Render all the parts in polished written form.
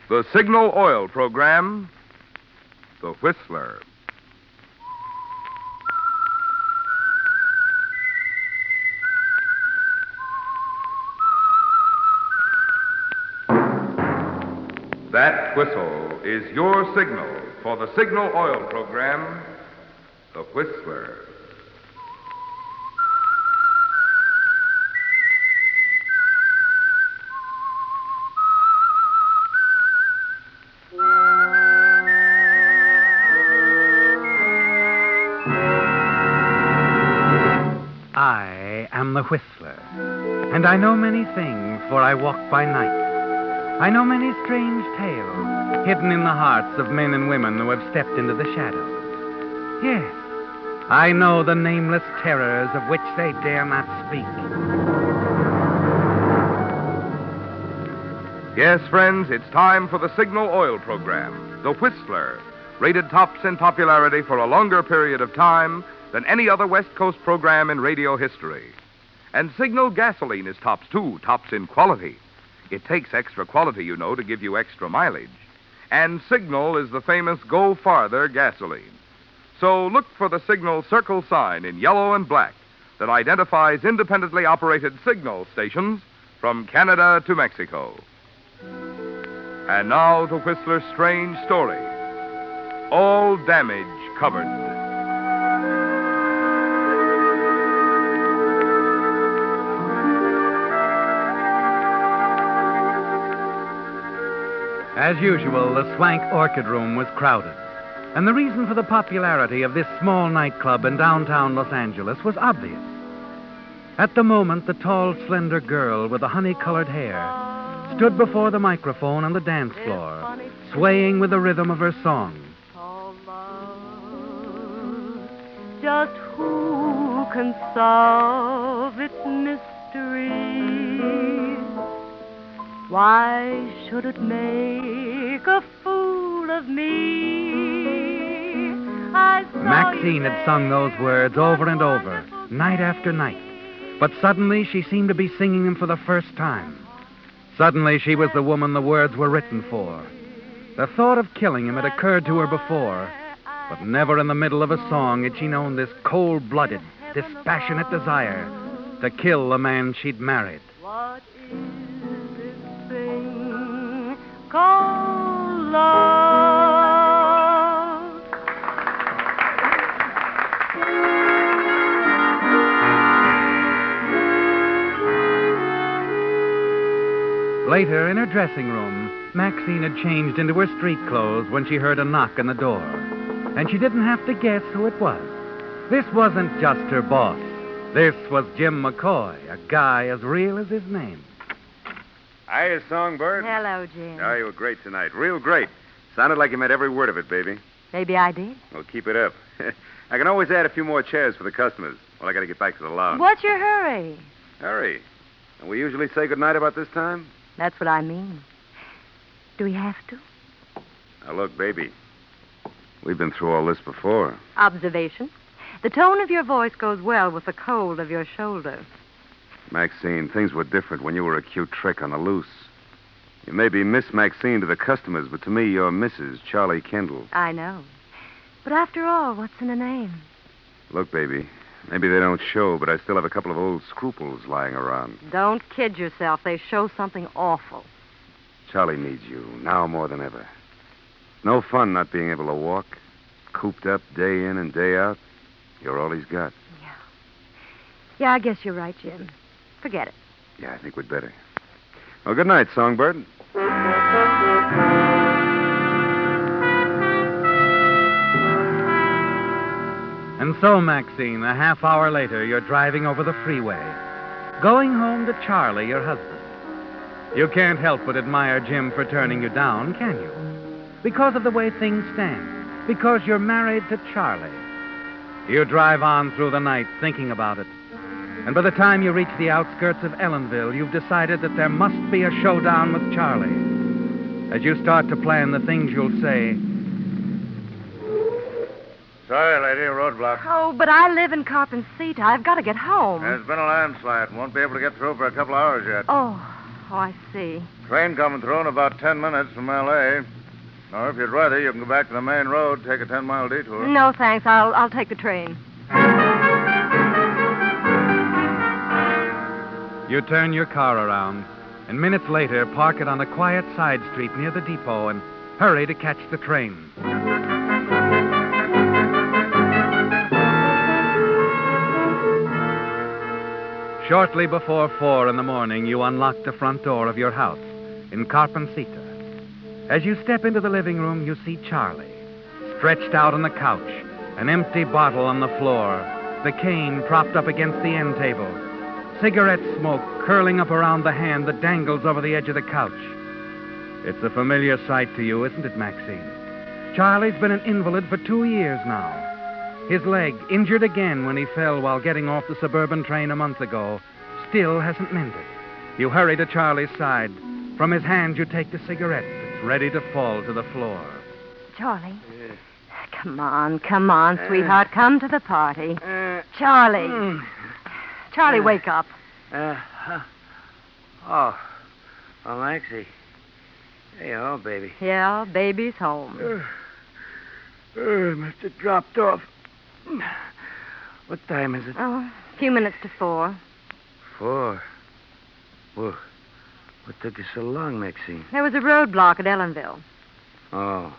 The Signal Oil Program, The Whistler. That whistle is your signal for the Signal Oil Program, The Whistler. I am the Whistler, and I know many things, for I walk by night. I know many strange tales hidden in the hearts of men and women who have stepped into the shadows. Yes, I know the nameless terrors of which they dare not speak. Yes, friends, it's time for the Signal Oil Program, The Whistler, rated tops in popularity for a longer period of time than any other West Coast program in radio history. And Signal gasoline is tops, too, tops in quality. It takes extra quality, you know, to give you extra mileage. And Signal is the famous Go Farther gasoline. So look for the Signal circle sign in yellow and black that identifies independently operated Signal stations from Canada to Mexico. And now to Whistler's strange story. All damage covered. As usual, the swank orchid room was crowded. And the reason for the popularity of this small nightclub in downtown Los Angeles was obvious. At the moment, the tall, slender girl with the honey-colored hair stood before the microphone on the dance floor, swaying with the rhythm of her song. Just who can solve its mystery? Why should it make a fool of me? Maxine had sung those words over and over, night after night. But suddenly she seemed to be singing them for the first time. Suddenly she was the woman the words were written for. The thought of killing him had occurred to her before, but never in the middle of a song had she known this cold-blooded, this passionate desire to kill the man she'd married. What is this thing called love? Later, in her dressing room, Maxine had changed into her street clothes when she heard a knock on the door. And she didn't have to guess who it was. This wasn't just her boss. This was Jim McCoy, a guy as real as his name. Hiya, Songbird. Hello, Jim. Oh, you were great tonight. Real great. Sounded like you meant every word of it, baby. Maybe I did. Well, keep it up. I can always add a few more chairs for the customers. Well, I got to get back to the lounge. What's your hurry? Hurry. And we usually say goodnight about this time? That's what I mean. Do we have to? Now, look, baby. We've been through all this before. Observation. The tone of your voice goes well with the cold of your shoulder. Maxine, things were different when you were a cute trick on the loose. You may be Miss Maxine to the customers, but to me, you're Mrs. Charlie Kendall. I know. But after all, what's in a name? Look, baby, maybe they don't show, but I still have a couple of old scruples lying around. Don't kid yourself. They show something awful. Charlie needs you, now more than ever. No fun not being able to walk, cooped up day in and day out. You're all he's got. Yeah, I guess you're right, Jim. Forget it. Yeah, I think we'd better. Well, good night, Songbird. And so, Maxine, a half hour later, you're driving over the freeway, going home to Charlie, your husband. You can't help but admire Jim for turning you down, can you? Because of the way things stand. Because you're married to Charlie. You drive on through the night thinking about it. And by the time you reach the outskirts of Ellenville, you've decided that there must be a showdown with Charlie. As you start to plan the things you'll say. Sorry, lady, roadblock. Oh, but I live in Carpenter City. I've got to get home. There's been a landslide. Won't be able to get through for a couple hours yet. Oh, Oh, I see. Train coming through in about 10 minutes from L.A. Now, if you'd rather, you can go back to the main road, take a 10-mile detour. No, thanks. I'll take the train. You turn your car around, and minutes later park it on a quiet side street near the depot and hurry to catch the train. Shortly before 4 in the morning, you unlock the front door of your house in Carpencita. As you step into the living room, you see Charlie, stretched out on the couch, an empty bottle on the floor, the cane propped up against the end table, cigarette smoke curling up around the hand that dangles over the edge of the couch. It's a familiar sight to you, isn't it, Maxine? Charlie's been an invalid for 2 years now. His leg, injured again when he fell while getting off the suburban train a month ago, still hasn't mended. You hurry to Charlie's side. From his hand, you take the cigarette that's ready to fall to the floor. Charlie. Come on, sweetheart. Come to the party. Charlie. Charlie, wake up. Oh, Maxie. Hey, oh, baby. Yeah, baby's home. Must have dropped off. What time is it? Oh, a few minutes to 4. 4. Well, what took you so long, Maxine? There was a roadblock at Ellenville. Oh,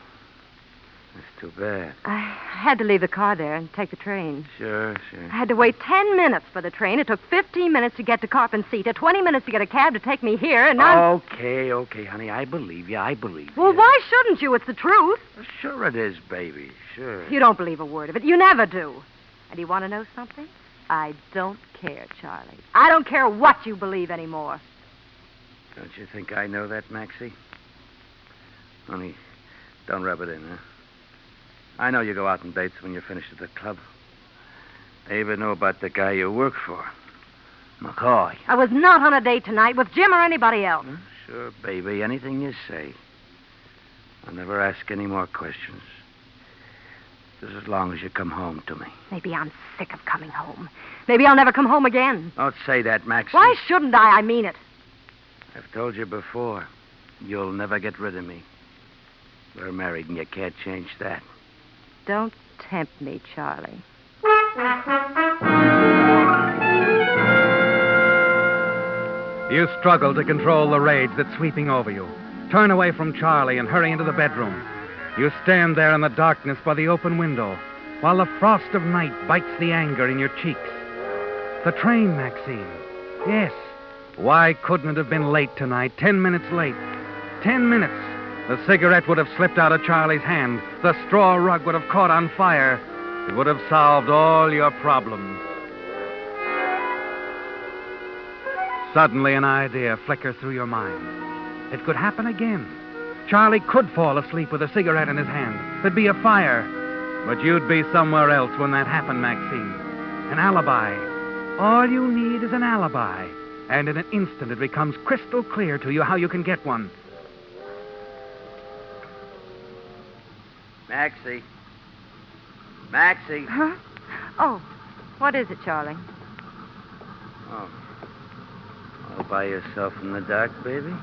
that's too bad. I had to leave the car there and take the train. Sure. I had to wait 10 minutes for the train. It took 15 minutes to get to Carpencita, 20 minutes to get a cab to take me here, and now... Okay, honey. I believe you. Well, why shouldn't you? It's the truth. Sure it is, baby. Sure. You don't believe a word of it. You never do. And you want to know something? I don't care, Charlie. I don't care what you believe anymore. Don't you think I know that, Maxie? Only, don't rub it in, huh? I know you go out on dates when you're finished at the club. I even know about the guy you work for, McCoy. I was not on a date tonight with Jim or anybody else. Sure, baby. Anything you say. I'll never ask any more questions. Just as long as you come home to me. Maybe I'm sick of coming home. Maybe I'll never come home again. Don't say that, Maxie. Why shouldn't I? I mean it. I've told you before. You'll never get rid of me. We're married and you can't change that. Don't tempt me, Charlie. You struggle to control the rage that's sweeping over you. Turn away from Charlie and hurry into the bedroom. You stand there in the darkness by the open window while the frost of night bites the anger in your cheeks. The train, Maxine. Yes. Why couldn't it have been late tonight? 10 minutes late. 10 minutes. The cigarette would have slipped out of Charlie's hand. The straw rug would have caught on fire. It would have solved all your problems. Suddenly an idea flickers through your mind. It could happen again. Charlie could fall asleep with a cigarette in his hand. There'd be a fire. But you'd be somewhere else when that happened, Maxine. An alibi. All you need is an alibi. And in an instant it becomes crystal clear to you how you can get one. Maxie. Huh? Oh, what is it, Charlie? Oh. All by yourself in the dark, baby?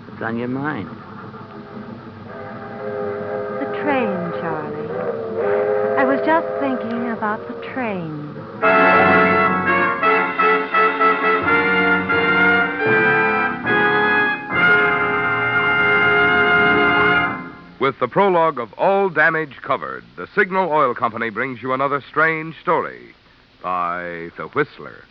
What's on your mind? The train, Charlie. I was just thinking about the train. With the prologue of All Damage Covered, the Signal Oil Company brings you another strange story by The Whistler.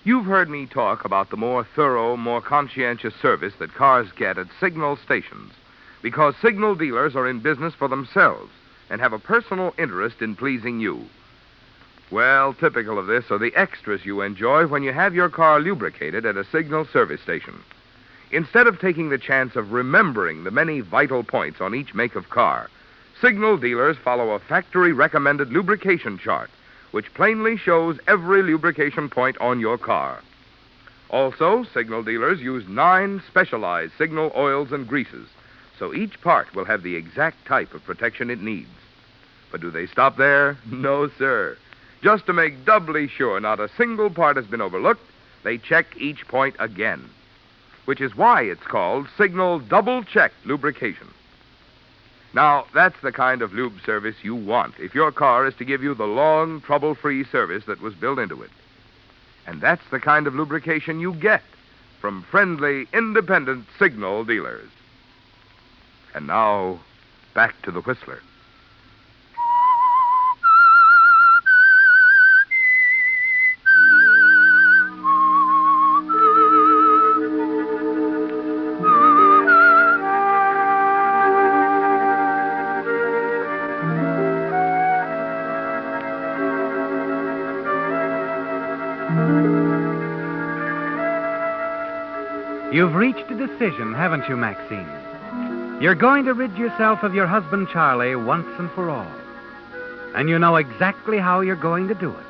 You've heard me talk about the more thorough, more conscientious service that cars get at signal stations because signal dealers are in business for themselves and have a personal interest in pleasing you. Well, typical of this are the extras you enjoy when you have your car lubricated at a signal service station. Instead of taking the chance of remembering the many vital points on each make of car, signal dealers follow a factory-recommended lubrication chart, which plainly shows every lubrication point on your car. Also, signal dealers use 9 specialized signal oils and greases, so each part will have the exact type of protection it needs. But do they stop there? No, sir. Just to make doubly sure not a single part has been overlooked, they check each point again, which is why it's called Signal Double-Check Lubrication. Now, that's the kind of lube service you want if your car is to give you the long, trouble-free service that was built into it. And that's the kind of lubrication you get from friendly, independent Signal dealers. And now, back to the Whistler. You've reached a decision, haven't you, Maxine? You're going to rid yourself of your husband, Charlie, once and for all. And you know exactly how you're going to do it.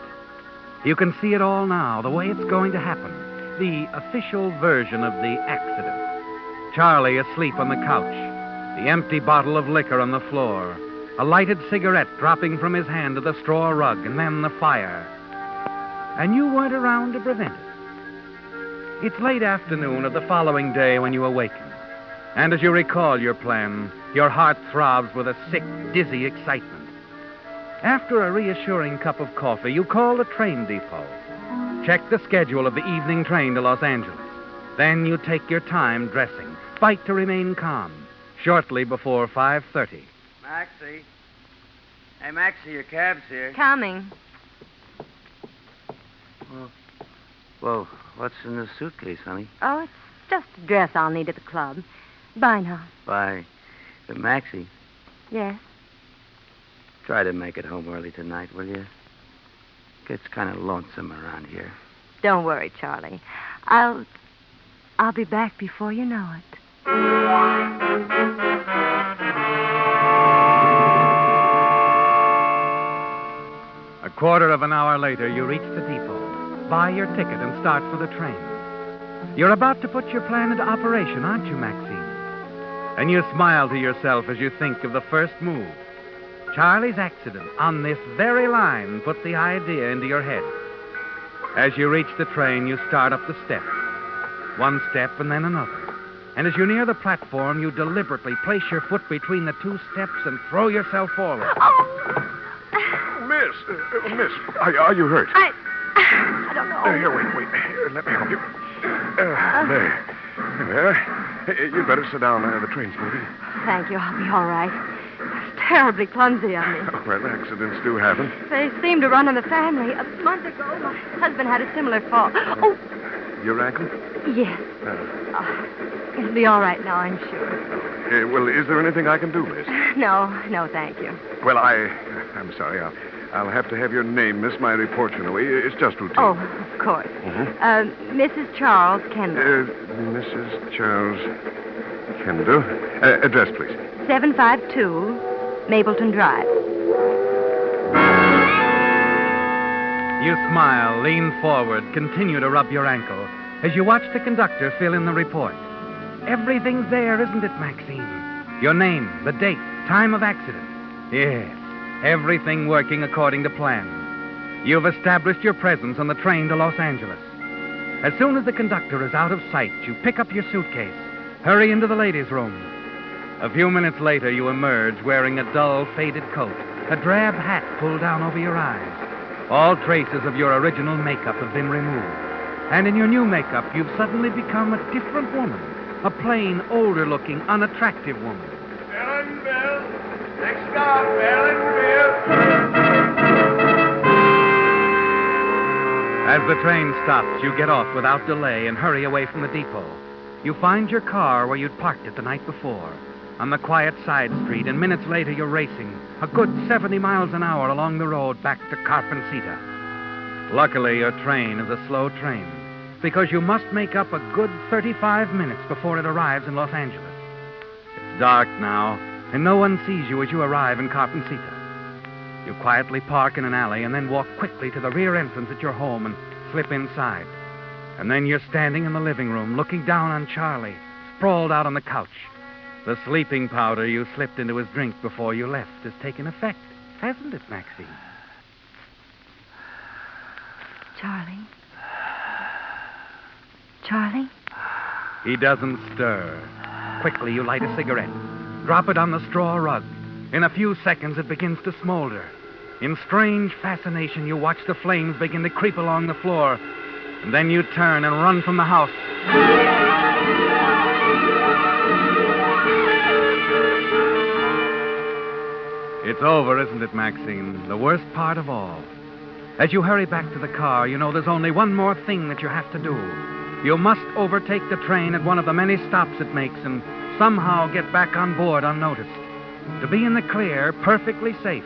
You can see it all now, the way it's going to happen. The official version of the accident. Charlie asleep on the couch. The empty bottle of liquor on the floor. A lighted cigarette dropping from his hand to the straw rug, and then the fire. And you weren't around to prevent it. It's late afternoon of the following day when you awaken. And as you recall your plan, your heart throbs with a sick, dizzy excitement. After a reassuring cup of coffee, you call the train depot. Check the schedule of the evening train to Los Angeles. Then you take your time dressing. Fight to remain calm. Shortly before 5:30. Maxie. Hey, Maxie, your cab's here. Coming. Whoa, what's in the suitcase, honey? Oh, it's just a dress I'll need at the club. Bye now. Bye. Maxie, Yes? try to make it home early tonight, will you? Gets kind of lonesome around here. Don't worry, Charlie. I'll be back before you know it. A quarter of an hour later, you reach the depot. Buy your ticket and start for the train. You're about to put your plan into operation, aren't you, Maxine? And you smile to yourself as you think of the first move. Charlie's accident on this very line put the idea into your head. As you reach the train, you start up the steps. One step and then another. And as you near the platform, you deliberately place your foot between the two steps and throw yourself forward. Miss, are you hurt? I don't know. Here, wait. Here, let me help you. There. You'd better sit down. The train's moving. Thank you. I'll be all right. It's terribly clumsy of me. Well, accidents do happen. They seem to run in the family. A month ago, my husband had a similar fall. Oh, Your ankle? yes. It'll be all right now, I'm sure. Well, is there anything I can do, miss? No, thank you. Well, I'm sorry. I'll have to have your name, miss. My report, you know. It's just routine. Oh, of course. Mrs. Charles Kendall. Mrs. Charles Kendall. Address, please. 752 Mapleton Drive. You smile, lean forward, continue to rub your ankle as you watch the conductor fill in the report. Everything's there, isn't it, Maxine? Your name, the date, time of accident. Yes, everything working according to plan. You've established your presence on the train to Los Angeles. As soon as the conductor is out of sight, you pick up your suitcase, hurry into the ladies' room. A few minutes later, you emerge wearing a dull, faded coat, a drab hat pulled down over your eyes. All traces of your original makeup have been removed. And in your new makeup, you've suddenly become a different woman. A plain, older-looking, unattractive woman. Belleville. Next stop, Belleville. As the train stops, you get off without delay and hurry away from the depot. You find your car where you'd parked it the night before, on the quiet side street, and minutes later you're racing a good 70 miles an hour along the road back to Carpencita. Luckily, your train is a slow train, because you must make up a good 35 minutes before it arrives in Los Angeles. It's dark now, and no one sees you as you arrive in Carpencita. You quietly park in an alley and then walk quickly to the rear entrance at your home and slip inside. And then you're standing in the living room, looking down on Charlie, sprawled out on the couch. The sleeping powder you slipped into his drink before you left has taken effect, hasn't it, Charlie? Charlie? He doesn't stir. Quickly, you light a cigarette. Drop it on the straw rug. In a few seconds, it begins to smolder. In strange fascination, you watch the flames begin to creep along the floor. And then you turn and run from the house. It's over, isn't it, Maxine? The worst part of all. As you hurry back to the car, you know there's only one more thing that you have to do. You must overtake the train at one of the many stops it makes and somehow get back on board unnoticed. To be in the clear, perfectly safe,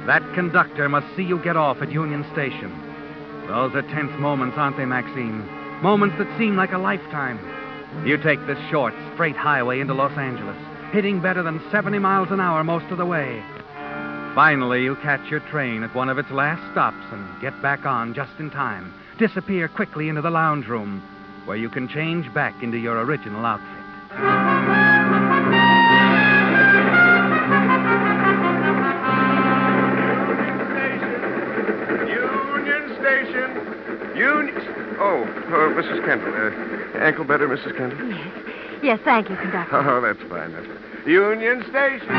that conductor must see you get off at Union Station. Those are tense moments, aren't they, Maxine? Moments that seem like a lifetime. You take this short, straight highway into Los Angeles, hitting better than 70 miles an hour most of the way. Finally, you catch your train at one of its last stops and get back on just in time. Disappear quickly into the lounge room, where you can change back into your original outfit. Oh, Mrs. Kendall. Ankle better, Mrs. Kendall? Yes. Yes, thank you, conductor. Oh, that's fine. Union Station.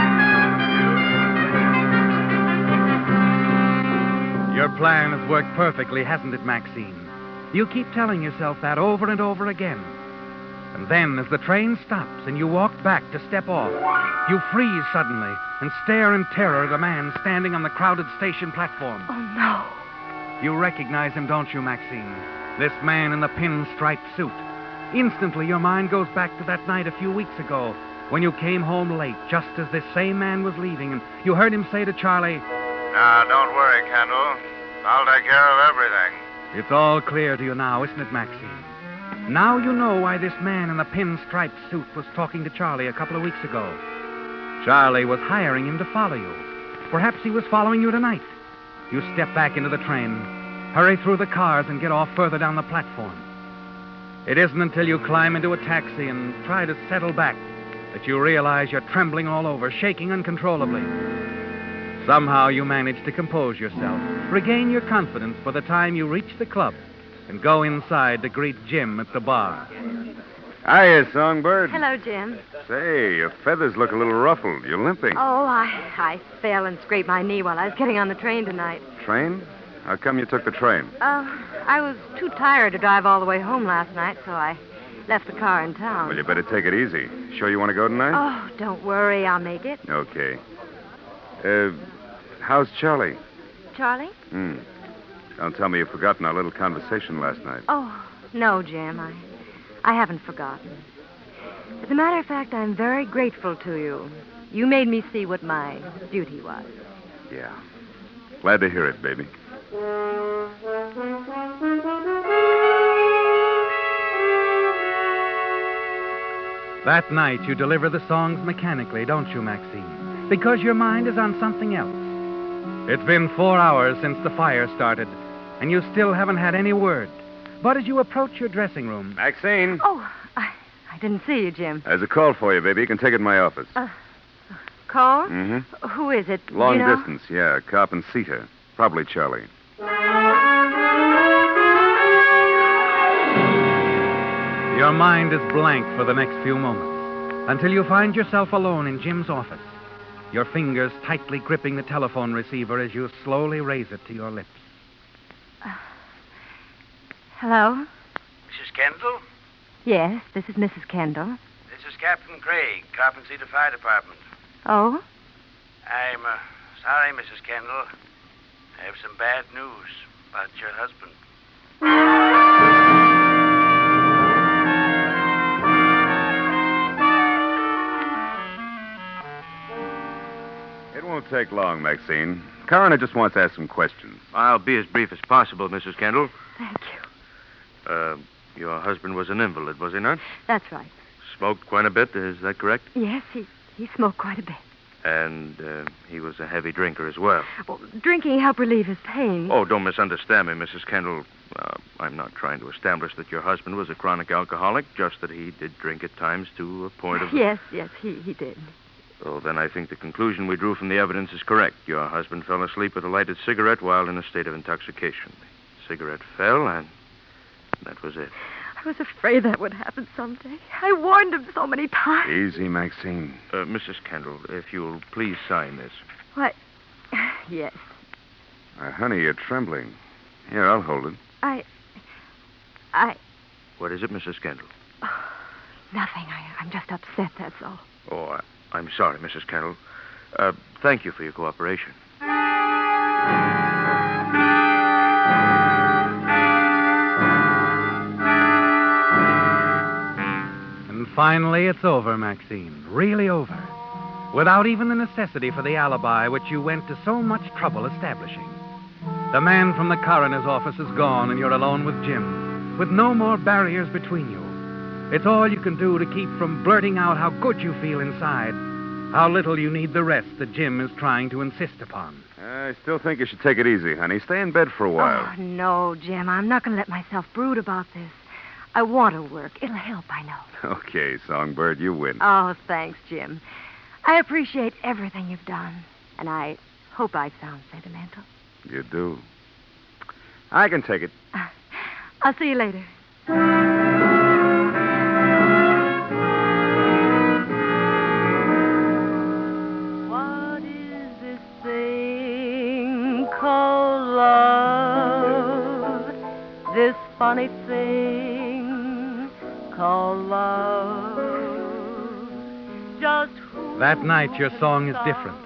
Your plan has worked perfectly, hasn't it, Maxine? You keep telling yourself that over and over again. And then, as the train stops and you walk back to step off, you freeze suddenly and stare in terror at a man standing on the crowded station platform. Oh, no. You recognize him, don't you, Maxine? This man in the pinstripe suit. Instantly, your mind goes back to that night a few weeks ago when you came home late, just as this same man was leaving, and you heard him say to Charlie, Now, don't worry, Kendall. I'll take care of everything. It's all clear to you now, isn't it, Maxine? Now you know why this man in the pinstripe suit was talking to Charlie a couple of weeks ago. Charlie was hiring him to follow you. Perhaps he was following you tonight. You step back into the train, hurry through the cars, and get off further down the platform. It isn't until you climb into a taxi and try to settle back that you realize you're trembling all over, shaking uncontrollably. Somehow you manage to compose yourself, regain your confidence for the time you reach the club, and go inside to greet Jim at the bar. Hiya, Songbird. Hello, Jim. Say, your feathers look a little ruffled. You're limping. Oh, I fell and scraped my knee while I was getting on the train tonight. Train? How come you took the train? I was too tired to drive all the way home last night, so I left the car in town. Well, you better take it easy. Sure you want to go tonight? Oh, don't worry. I'll make it. Okay. How's Charlie? Charlie? Don't tell me you've forgotten our little conversation last night. Oh, no, Jim. I haven't forgotten. As a matter of fact, I'm very grateful to you. You made me see what my duty was. Yeah. Glad to hear it, baby. That night, you deliver the songs mechanically, don't you, Maxine? Because your mind is on something else. It's been 4 hours since the fire started, and you still haven't had any word. But as you approach your dressing room... Maxine. Oh, I didn't see you, Jim. There's a call for you, baby. You can take it in my office. Call? Mm-hmm. Who is it? Long Do you know? distance, yeah. Cop and seater. Probably Charlie. Your mind is blank for the next few moments until you find yourself alone in Jim's office, your fingers tightly gripping the telephone receiver as you slowly raise it to your lips. Hello? Mrs. Kendall? Yes, this is Mrs. Kendall. This is Captain Craig, Carpenter City Fire Department. Oh? I'm sorry, Mrs. Kendall. I have some bad news about your husband. It won't take long, Maxine. Coroner just wants to ask some questions. I'll be as brief as possible, Mrs. Kendall. Thank you. Your husband was an invalid, was he not? That's right. Smoked quite a bit, is that correct? Yes, he smoked quite a bit. And he was a heavy drinker as well. Well, drinking helped relieve his pain. Oh, don't misunderstand me, Mrs. Kendall. I'm not trying to establish that your husband was a chronic alcoholic, just that he did drink at times to a point of... Yes, he did. Oh, then I think the conclusion we drew from the evidence is correct. Your husband fell asleep with a lighted cigarette while in a state of intoxication. The cigarette fell, and that was it. I was afraid that would happen someday. I warned him so many times. Easy, Maxine. Mrs. Kendall, if you'll please sign this. What? Yes. Honey, you're trembling. Here, I'll hold it. I... What is it, Mrs. Kendall? Oh, nothing. I'm just upset, that's all. Oh, I'm sorry, Mrs. Kendall. Thank you for your cooperation. And finally, it's over, Maxine. Really over. Without even the necessity for the alibi which you went to so much trouble establishing. The man from the coroner's office is gone, and you're alone with Jim, with no more barriers between you. It's all you can do to keep from blurting out how good you feel inside, how little you need the rest that Jim is trying to insist upon. I still think you should take it easy, honey. Stay in bed for a while. Oh, no, Jim. I'm not going to let myself brood about this. I want to work. It'll help, I know. Okay, Songbird, you win. Oh, thanks, Jim. I appreciate everything you've done, and I hope I sound sentimental. You do. I can take it. I'll see you later. What is this thing called love? This funny thing called love. Just who That night, your song is different.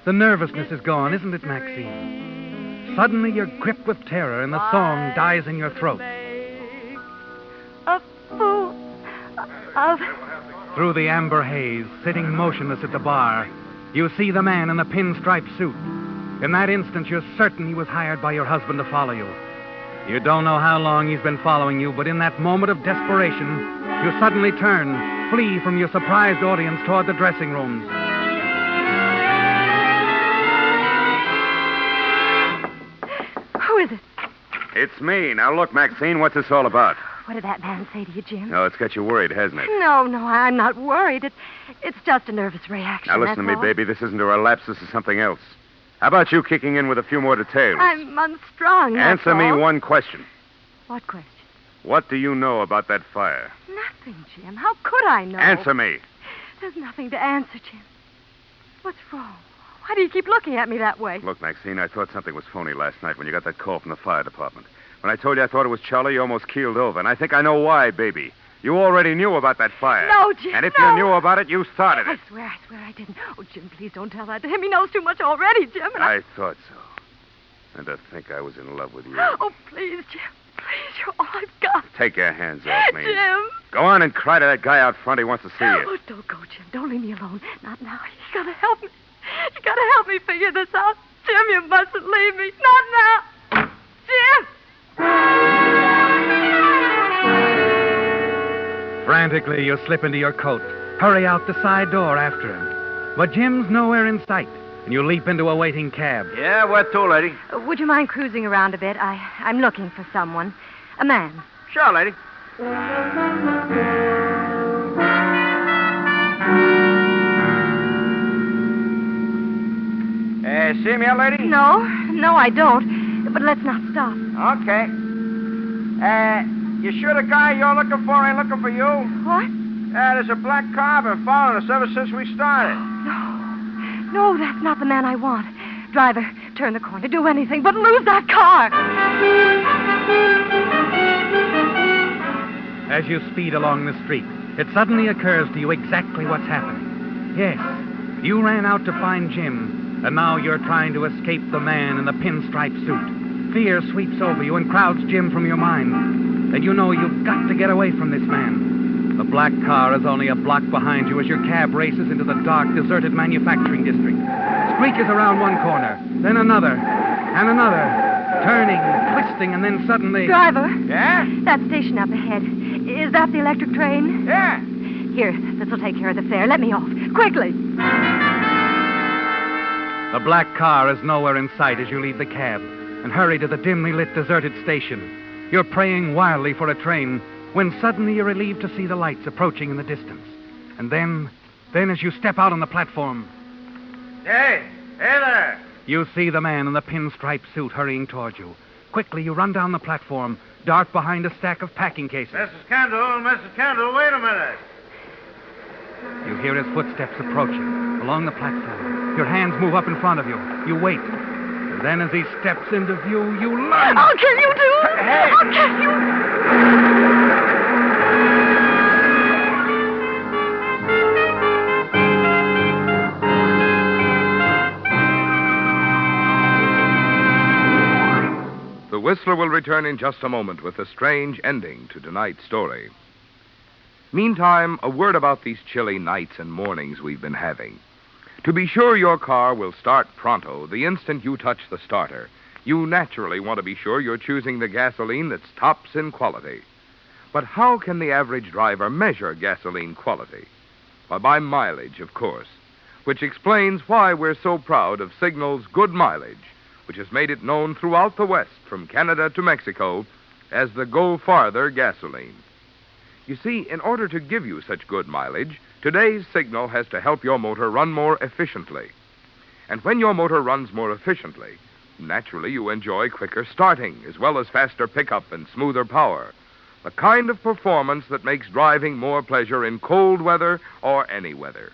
The nervousness is gone, isn't it, Maxine? Suddenly, you're gripped with terror, and the song dies in your throat. A fool of... Through the amber haze, sitting motionless at the bar, you see the man in the pinstripe suit. In that instant, you're certain he was hired by your husband to follow you. You don't know how long he's been following you, but in that moment of desperation, you suddenly turn, flee from your surprised audience toward the dressing rooms. Who is it? It's me. Now, look, Maxine, what's this all about? What did that man say to you, Jim? No, it's got you worried, hasn't it? No, I'm not worried. It's just a nervous reaction. Now, listen to me, baby. This isn't a relapse. This is something else. How about you kicking in with a few more details? I'm unstrung. that's Answer me all. one question. What question? What do you know about that fire? Nothing, Jim. How could I know? Answer me. There's nothing to answer, Jim. What's wrong? Why do you keep looking at me that way? Look, Maxine, I thought something was phony last night when you got that call from the fire department. When I told you I thought it was Charlie, you almost keeled over. And I think I know why, baby. You already knew about that fire. No, Jim, And if no. you knew about it, you started it. I swear I didn't. Oh, Jim, please don't tell that to him. He knows too much already, Jim. And I thought so. And to think I was in love with you. Oh, please, Jim. Please, you're all I've got. Take your hands off me. Jim. Go on and cry to that guy out front. He wants to see you. Oh, don't go, Jim. Don't leave me alone. Not now. You gotta help me. You gotta help me figure this out. Jim, you mustn't leave me. Not now. Jim! Frantically, you slip into your coat, hurry out the side door after him. But Jim's nowhere in sight, and you leap into a waiting cab. Yeah, where to, lady? Would you mind cruising around a bit? I'm looking for someone. A man. Sure, lady. See me out, lady? No, I don't. But let's not stop. Okay. You sure the guy you're looking for ain't looking for you? What? There's a black car been following us ever since we started. No, that's not the man I want. Driver, turn the corner. Do anything but lose that car. As you speed along the street, it suddenly occurs to you exactly what's happening. Yes, you ran out to find Jim, and now you're trying to escape the man in the pinstripe suit. Fear sweeps over you and crowds Jim from your mind. And you know you've got to get away from this man. The black car is only a block behind you as your cab races into the dark, deserted manufacturing district. Screeches around one corner, then another, and another, turning, twisting, and then suddenly... Driver. Yeah? That station up ahead. Is that the electric train? Yeah. Here, this'll take care of the fare. Let me off. Quickly. The black car is nowhere in sight as you leave the cab and hurry to the dimly lit, deserted station. You're praying wildly for a train when suddenly you're relieved to see the lights approaching in the distance. And then as you step out on the platform... Hey there. You see the man in the pinstripe suit hurrying toward you. Quickly, you run down the platform, dart behind a stack of packing cases. Mrs. Kendall, wait a minute. You hear his footsteps approaching along the platform. Your hands move up in front of you. You wait. And then as he steps into view, you lunge. I'll kill you, too. Hey. I'll kill you. The Whistler will return in just a moment with a strange ending to tonight's story. Meantime, a word about these chilly nights and mornings we've been having. To be sure your car will start pronto the instant you touch the starter, you naturally want to be sure you're choosing the gasoline that's tops in quality. But how can the average driver measure gasoline quality? Why, by mileage, of course, which explains why we're so proud of Signal's good mileage, which has made it known throughout the West, from Canada to Mexico, as the Go Farther gasoline. You see, in order to give you such good mileage, today's Signal has to help your motor run more efficiently. And when your motor runs more efficiently, naturally you enjoy quicker starting, as well as faster pickup and smoother power. The kind of performance that makes driving more pleasure in cold weather or any weather.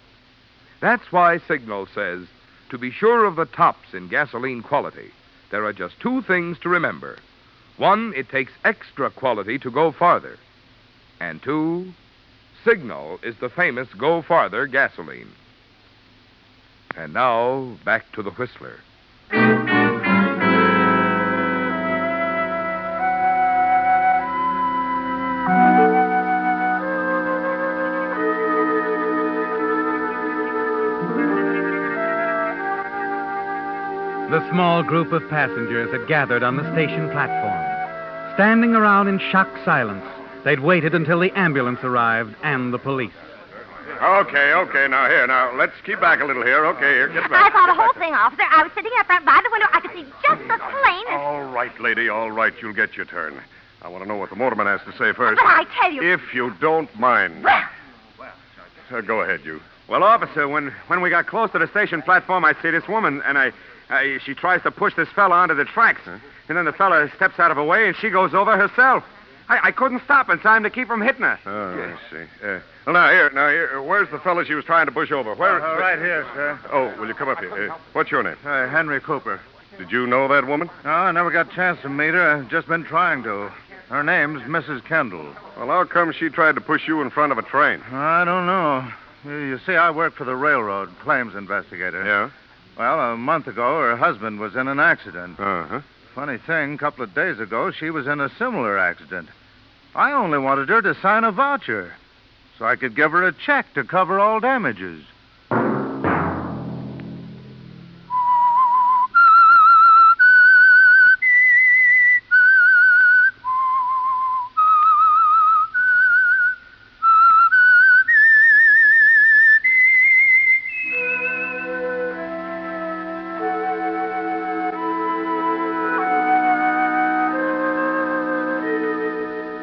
That's why Signal says, to be sure of the tops in gasoline quality, there are just two things to remember. One, it takes extra quality to go farther. And two, Signal is the famous Go Farther gasoline. And now, back to the Whistler. The small group of passengers had gathered on the station platform. Standing around in shocked silence, they'd waited until the ambulance arrived and the police. Okay, now, let's keep back a little here. Okay, here, get I back. saw the whole thing, officer. I was sitting up front by the window. I could see just as plain as... All right, lady, all right. You'll get your turn. I want to know what the motorman has to say first. But I tell you... If you don't mind. Go ahead, you. Well, officer, when we got close to the station platform, I see this woman, and she tries to push this fella onto the tracks. Huh? And then the fella steps out of her way, and she goes over herself. I couldn't stop in time to keep from hitting her. Oh, I see. Well, now, here. Where's the fellow she was trying to push over? Where? Right here, sir. Oh, will you come up here? What's your name? Henry Cooper. Did you know that woman? No, I never got a chance to meet her. I've just been trying to. Her name's Mrs. Kendall. Well, how come she tried to push you in front of a train? I don't know. You see, I work for the railroad, claims investigator. Yeah? Well, a month ago, her husband was in an accident. Uh-huh. Funny thing, a couple of days ago, she was in a similar accident. I only wanted her to sign a voucher so I could give her a check to cover all damages.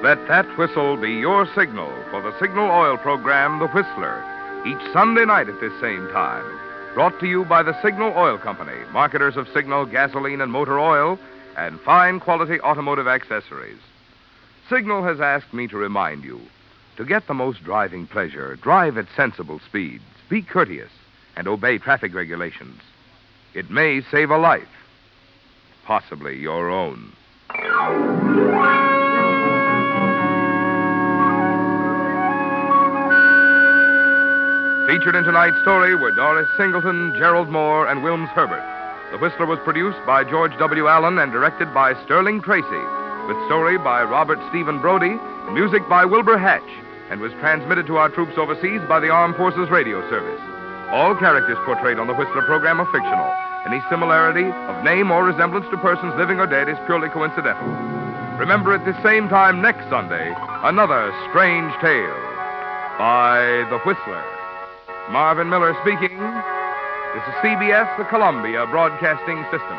Let that whistle be your signal for the Signal Oil program, The Whistler, each Sunday night at this same time. Brought to you by the Signal Oil Company, marketers of Signal gasoline and motor oil, and fine quality automotive accessories. Signal has asked me to remind you, to get the most driving pleasure, drive at sensible speeds, be courteous, and obey traffic regulations. It may save a life, possibly your own. Featured in tonight's story were Doris Singleton, Gerald Moore, and Wilms Herbert. The Whistler was produced by George W. Allen and directed by Sterling Tracy, with story by Robert Stephen Brody, music by Wilbur Hatch, and was transmitted to our troops overseas by the Armed Forces Radio Service. All characters portrayed on the Whistler program are fictional. Any similarity of name or resemblance to persons living or dead is purely coincidental. Remember at the same time next Sunday, another strange tale by The Whistler. Marvin Miller speaking. This is CBS, the Columbia Broadcasting System.